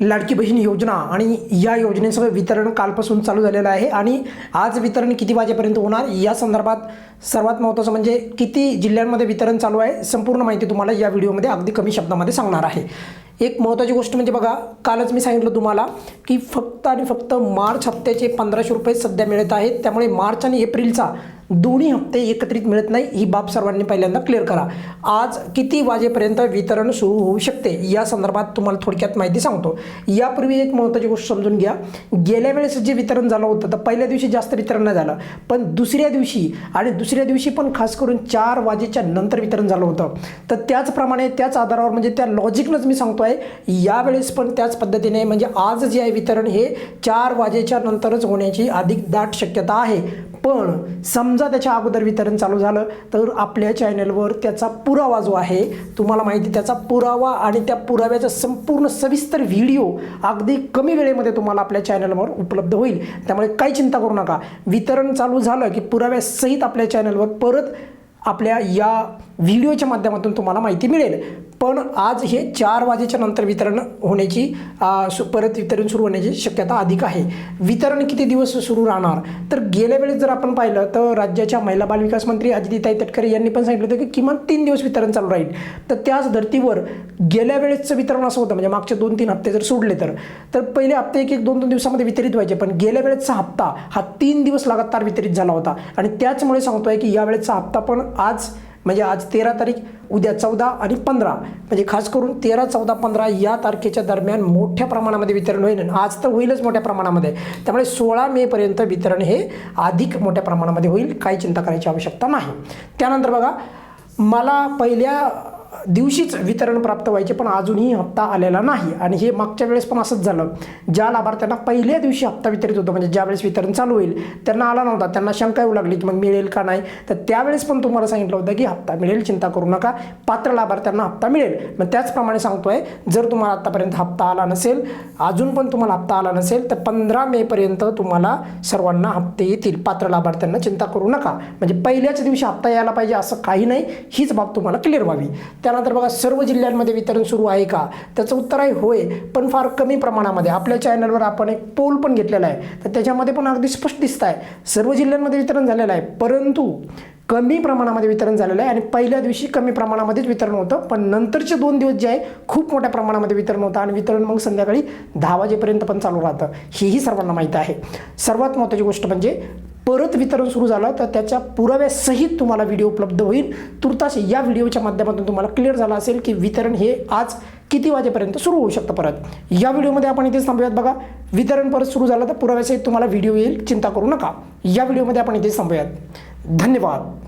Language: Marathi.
लाडकी बहीण योजना आणि या योजनेचं वितरण कालपासून चालू झालेलं आहे आणि आज वितरण किती वाजेपर्यंत होणार या संदर्भात सर्वात महत्त्वाचं म्हणजे किती जिल्ह्यांमध्ये वितरण चालू आहे संपूर्ण माहिती तुम्हाला या व्हिडिओमध्ये अगदी कमी शब्दामध्ये सांगणार आहे। एक महत्त्वाची गोष्ट म्हणजे बघा, कालच मी सांगितलं तुम्हाला की फक्त आणि फक्त मार्च हप्त्याचे 1500 रुपये सध्या मिळत आहेत, त्यामुळे मार्च आणि एप्रिलचा दोन्ही हप्ते एकत्रित मिळत नाही, ही बाब सर्वांनी पहिल्यांदा क्लिअर करा। आज किती वाजेपर्यंत वितरण सुरू होऊ शकते या संदर्भात तुम्हाला थोडक्यात माहिती सांगतो। यापूर्वी एक महत्त्वाची गोष्ट समजून घ्या, गेल्या वेळेस जे वितरण झालं होतं तर पहिल्या दिवशी जास्त वितरण नाही झालं, पण दुसऱ्या दिवशी पण खास करून 4 वाजेच्या नंतर वितरण झालं होतं। तर त्याचप्रमाणे त्याच आधारावर म्हणजे त्या लॉजिकनंच मी सांगतो आहे यावेळेस पण त्याच पद्धतीने म्हणजे आज जे आहे वितरण हे 4 वाजेच्या नंतरच होण्याची अधिक दाट शक्यता आहे। पण समजा त्याच्या अगोदर वितरण चालू झालं तर आपल्या चॅनलवर त्याचा पुरावा जो आहे तुम्हाला माहिती, त्याचा पुरावा आणि त्या पुराव्याचा संपूर्ण सविस्तर व्हिडिओ अगदी कमी वेळेमध्ये तुम्हाला आपल्या चॅनलवर उपलब्ध होईल। त्यामुळे काही चिंता करू नका, वितरण चालू झालं की पुराव्यासहित आपल्या चॅनलवर परत आपल्या या व्हिडिओच्या माध्यमातून तुम्हाला माहिती मिळेल। पण आज हे 4 वाजेच्या नंतर वितरण होण्याची परत वितरण सुरू होण्याची शक्यता अधिक आहे। वितरण किती दिवस सुरू राहणार तर गेल्या वेळेस जर आपण पाहिलं तर राज्याच्या महिला बालविकास मंत्री अदितीताई तटकरे यांनी पण सांगितलं होतं की किमान 3 दिवस वितरण चालू राहील। तर त्याच धर्तीवर गेल्या वेळेसचं वितरण असं होतं, म्हणजे मागचे 2-3 हप्ते जर सोडले तर पहिले हप्ते 1-2 दिवसामध्ये वितरित व्हायचे, पण गेल्या वेळेसचा हप्ता हा 3 दिवस लगातार वितरित झाला होता आणि त्याचमुळे सांगतोय की यावेळेसचा हप्ता पण आज म्हणजे आज 13 तारीख, उद्या 14 आणि 15 म्हणजे खास करून 13, 14, 15 या तारखेच्या दरम्यान मोठ्या प्रमाणामध्ये वितरण होईल। आज तर होईलच मोठ्या प्रमाणामध्ये, त्यामुळे 16 मे पर्यंत वितरण हे अधिक मोठ्या प्रमाणामध्ये होईल, काही चिंता करायची आवश्यकता नाही। त्यानंतर बघा, मला पहिल्या दिवशीच वितरण प्राप्त व्हायचे पण अजूनही हप्ता आलेला नाही आणि हे मागच्या वेळेस पण असंच झालं। ज्या लाभार्थ्यांना पहिल्या दिवशी हप्ता वितरित होतो म्हणजे ज्यावेळेस वितरण चालू होईल त्यांना आला नव्हता, त्यांना शंका येऊ लागली की मग मिळेल का नाही, तर त्यावेळेस पण तुम्हाला सांगितलं होतं की हप्ता मिळेल, चिंता करू नका, पात्र लाभार्थ्यांना हप्ता मिळेल। मग त्याचप्रमाणे सांगतोय, जर तुम्हाला आतापर्यंत हप्ता आला नसेल, अजून पण तुम्हाला हप्ता आला नसेल तर 15 मे पर्यंत तुम्हाला सर्वांना हप्ते येतील, पात्र लाभार्थ्यांना चिंता करू नका। म्हणजे पहिल्याच दिवशी हप्ता यायला पाहिजे असं काही नाही, हीच बाब तुम्हाला क्लिअर व्हावी। त्यानंतर बघा, सर्व जिल्ह्यांमध्ये वितरण सुरू आहे का, त्याचं उत्तर आहे होय, पण फार कमी प्रमाणामध्ये। आपल्या चॅनलवर आपण एक पोल पण घेतलेला आहे तर त्याच्यामध्ये पण अगदी स्पष्ट दिसत आहे सर्व जिल्ह्यांमध्ये वितरण झालेलं आहे, परंतु कमी प्रमाणामध्ये वितरण झालेलं आहे आणि पहिल्या दिवशी कमी प्रमाणामध्येच वितरण होतं, पण नंतरचे 2 दिवस जे आहे खूप मोठ्या प्रमाणामध्ये वितरण होतं आणि वितरण मग संध्याकाळी 10 वाजेपर्यंत पण चालू राहतं, हेही सर्वांना माहीत आहे। सर्वात महत्त्वाची गोष्ट म्हणजे परत वितरण सुरू झालं तर त्याच्या पुराव्यासहित तुम्हाला व्हिडिओ उपलब्ध होईल। तुर्तास या व्हिडिओच्या माध्यमातून तुम्हाला क्लिअर झालं असेल की वितरण हे आज किती वाजेपर्यंत सुरू होऊ शकतं। परत या व्हिडिओमध्ये आपण इथेच थांबूयात। बघा, वितरण परत सुरू झालं तर पुराव्यासहित तुम्हाला व्हिडिओ येईल, चिंता करू नका। या व्हिडिओमध्ये आपण इथेच थांबूयात। धन्यवाद।